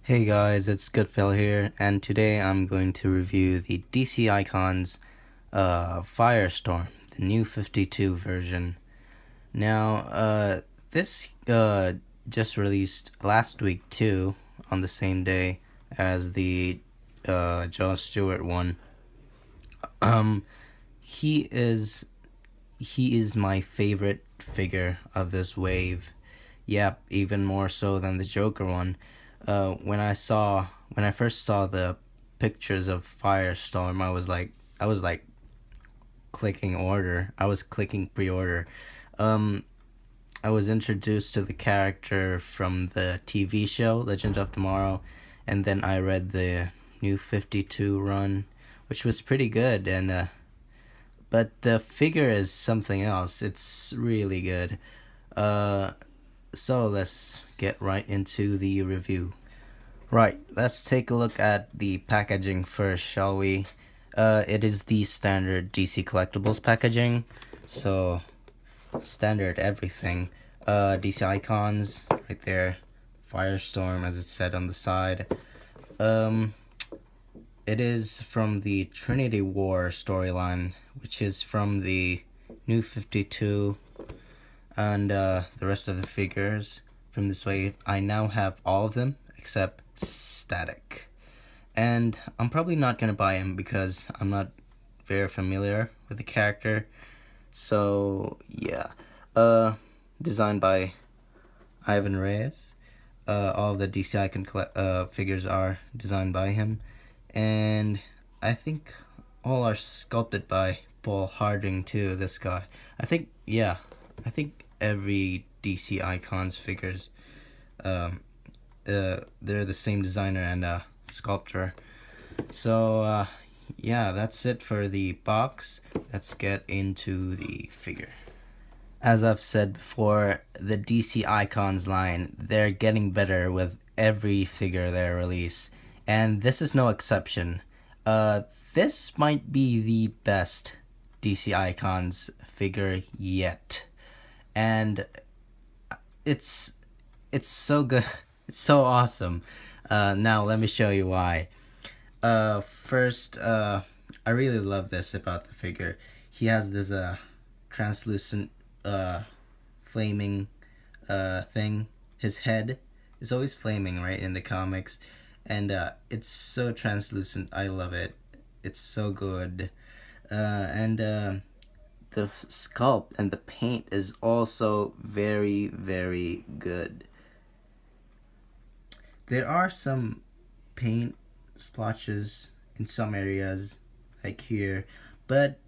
Hey guys, it's Goodfell here, and today I'm going to review the DC Icons Firestorm, the new 52 version. Now, this just released last week too, on the same day as the Josh Stewart one. Um, he is he is my favorite figure of this wave. Yep, even more so than the Joker one. When I first saw the pictures of Firestorm, I was like clicking order. I was clicking pre-order. Um, I was introduced to the character from the TV show Legend of Tomorrow, and then I read the New 52 run, which was pretty good. And but the figure is something else. It's really good. Uh, so let's get right into the review. Right, let's take a look at the packaging first, shall we? It is the standard DC Collectibles packaging, so standard everything. DC Icons, right there. Firestorm, as it said on the side. Um, it is from the Trinity War storyline, which is from the New 52, and the rest of the figures from this way. I now have all of them except Static. And I'm probably not gonna buy him because I'm not very familiar with the character. So yeah. Designed by Ivan Reyes. All of the DC Icon figures are designed by him. And I think all are sculpted by Paul Harding too, this guy. I think every DC Icons figures they're the same designer and sculptor. So yeah, that's it for the box. Let's get into the figure. As I've said before, the DC Icons line, they're getting better with every figure they release, and this is no exception. This might be the best DC Icons figure yet, and it's so good. It's so awesome. Now let me show you why. First, I really love this about the figure. He has this translucent flaming thing. His head is always flaming, right, in the comics, and it's so translucent. I love it. It's so good. And the sculpt and the paint is also very, very good. There are some paint splotches in some areas, like here, but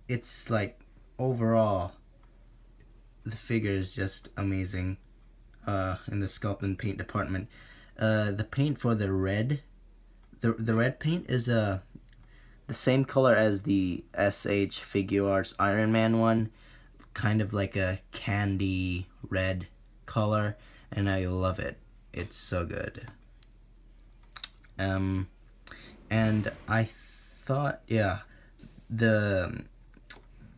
it's like overall the figure is just amazing in the sculpt and paint department. The paint for the red, the red paint is the same color as the SH Figuarts Iron Man one, kind of like a candy red color, and I love it. It's so good. And I thought, yeah, the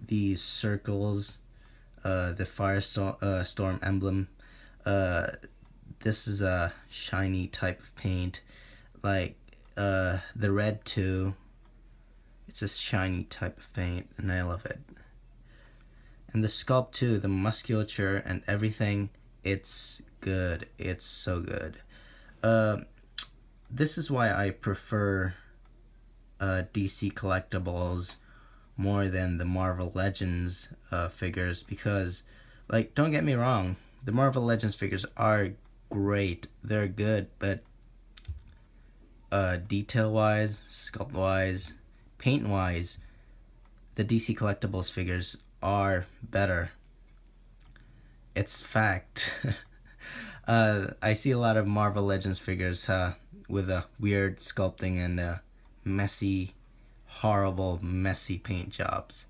these circles, the Firestorm storm emblem, this is a shiny type of paint, like the red too. It's a shiny type of paint, and I love it. And the sculpt too, the musculature and everything, it's good. It's so good. This is why I prefer DC Collectibles more than the Marvel Legends figures, because, like, don't get me wrong, the Marvel Legends figures are great. They're good, but detail-wise, sculpt-wise, paint-wise, the DC Collectibles figures are better. It's fact. I see a lot of Marvel Legends figures with a weird sculpting and messy, horrible, messy paint jobs.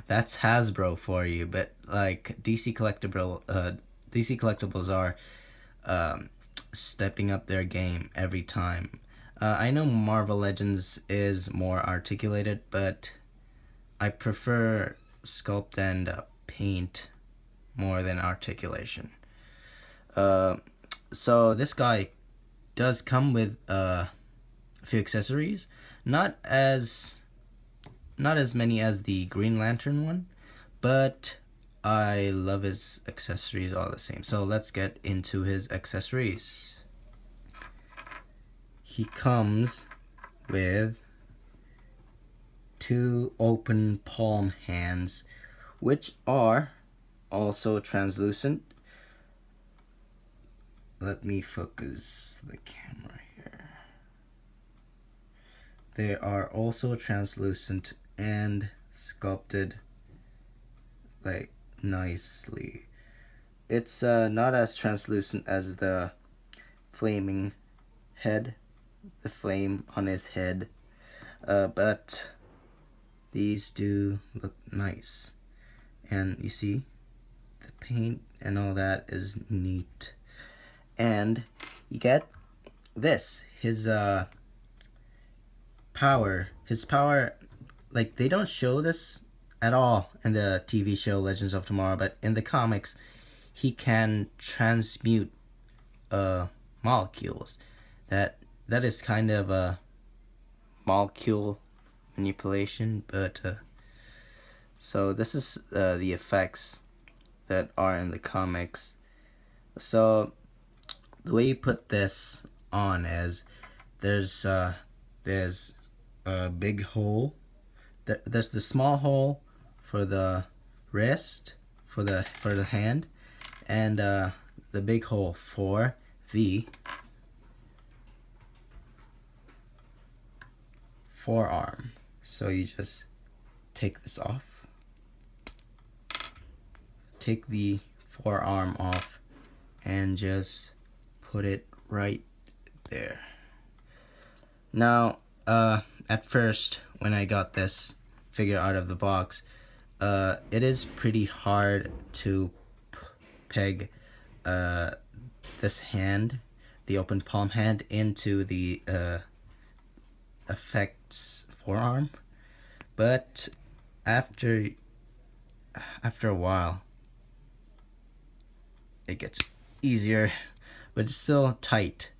That's Hasbro for you. But like DC Collectibles are stepping up their game every time. I know Marvel Legends is more articulated, but I prefer sculpt and paint more than articulation. So this guy does come with a few accessories, not as many as the Green Lantern one, but I love his accessories all the same. So let's get into his accessories. He comes with 2 open palm hands, which are also translucent. Let me focus the camera here. They are also translucent and sculpted like nicely. It's not as translucent as the flaming head, the flame on his head, but these do look nice. And you see, the paint and all that is neat. And you get this, his power, like they don't show this at all in the TV show Legends of Tomorrow, but in the comics, he can transmute molecules. That is kind of a molecule manipulation, but so this is the effects that are in the comics. So the way you put this on is there's a big hole. There's the small hole for the wrist, for the hand, and the big hole for the forearm. So you just take this off, take the forearm off, and just put it right there. Now, at first, when I got this figure out of the box, it is pretty hard to peg this hand, the open palm hand, into the effects forearm. But after a while, it gets easier, but it's still tight.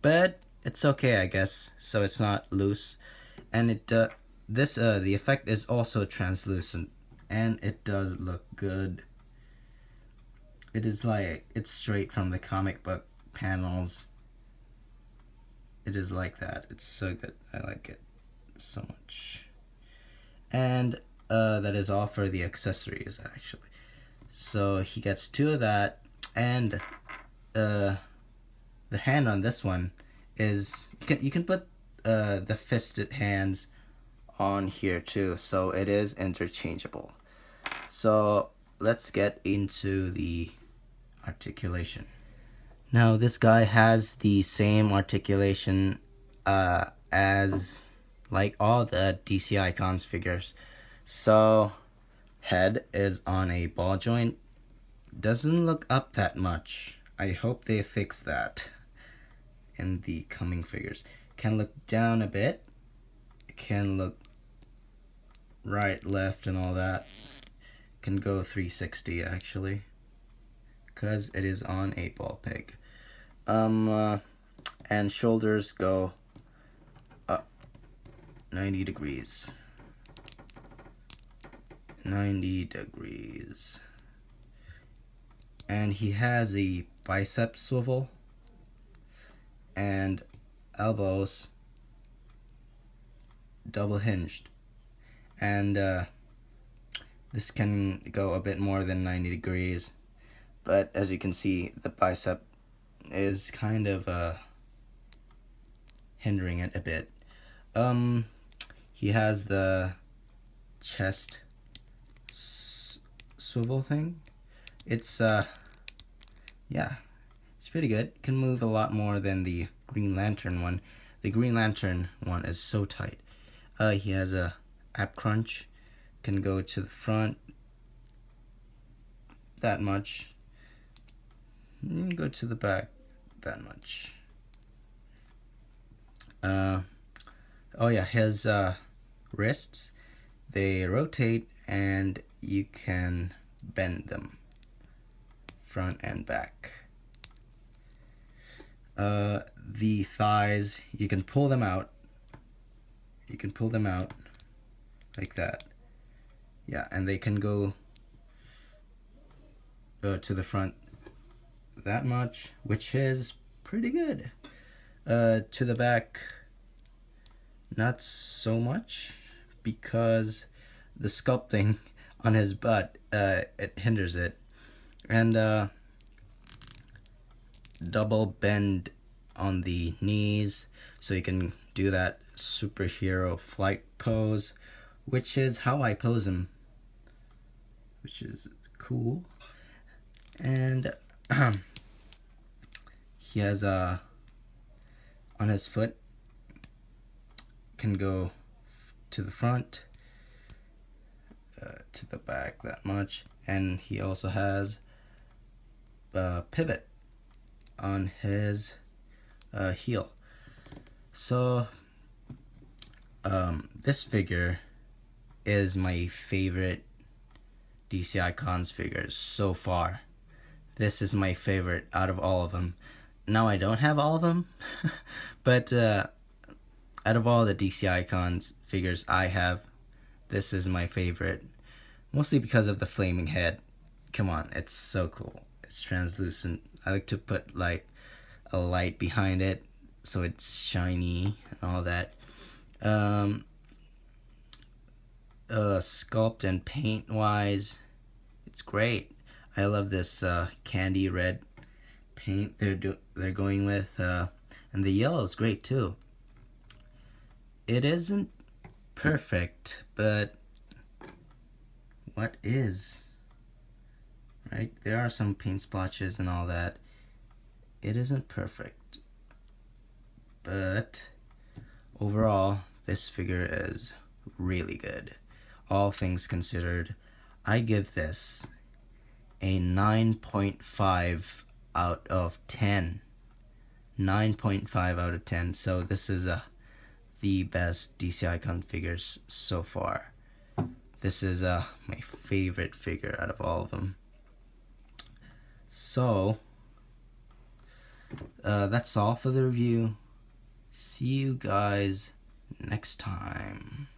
But it's okay, I guess, so it's not loose. And it the effect is also translucent, and it does look good. It is like it's straight from the comic book panels. It is like that. It's so good. I like it so much. And that is all for the accessories, actually. So he gets 2 of that, and the hand on this one is you can put the fisted hands on here too, so it is interchangeable. So let's get into the articulation. Now this guy has the same articulation as like all the DC Icons figures. So head is on a ball joint. Doesn't look up that much. I hope they fix that in the coming figures. Can look down a bit. Can look right, left, and all that. Can go 360 actually, because it is on a ball peg. And shoulders go up 90 degrees. 90 degrees. And he has a bicep swivel and elbows double hinged, and this can go a bit more than 90 degrees, but as you can see, the bicep is kind of hindering it a bit. He has the chest swivel thing. It's yeah, it's pretty good. Can move a lot more than the Green Lantern one. The Green Lantern one is so tight. He has a ab crunch. Can go to the front that much. Go to the back that much. Oh yeah, his wrists, they rotate and you can bend them front and back. The thighs, you can pull them out. You can pull them out like that. Yeah, and they can go to the front that much, which is pretty good. To the back, not so much, because the sculpting on his butt, it hinders it. And double bend on the knees, so you can do that superhero flight pose, which is how I pose him, which is cool. And he has on his foot, can go to the front, to the back that much, and he also has a pivot on his heel. So this figure is my favorite DC Icons figures so far. This is my favorite out of all of them. Now, I don't have all of them, but out of all the DC Icons figures I have, this is my favorite. Mostly because of the flaming head. Come on, it's so cool. It's translucent. I like to put like a light behind it so it's shiny and all that. Sculpt and paint wise, it's great. I love this candy red paint they're going with, and the yellow is great too. It isn't perfect, but what is, right? There are some paint splotches and all that. It isn't perfect, but overall, this figure is really good. All things considered, I give this a 9.5 out of 10. 9.5 out of 10. So this is the best DC Icon figures so far. This is my favorite figure out of all of them. So that's all for the review. See you guys next time.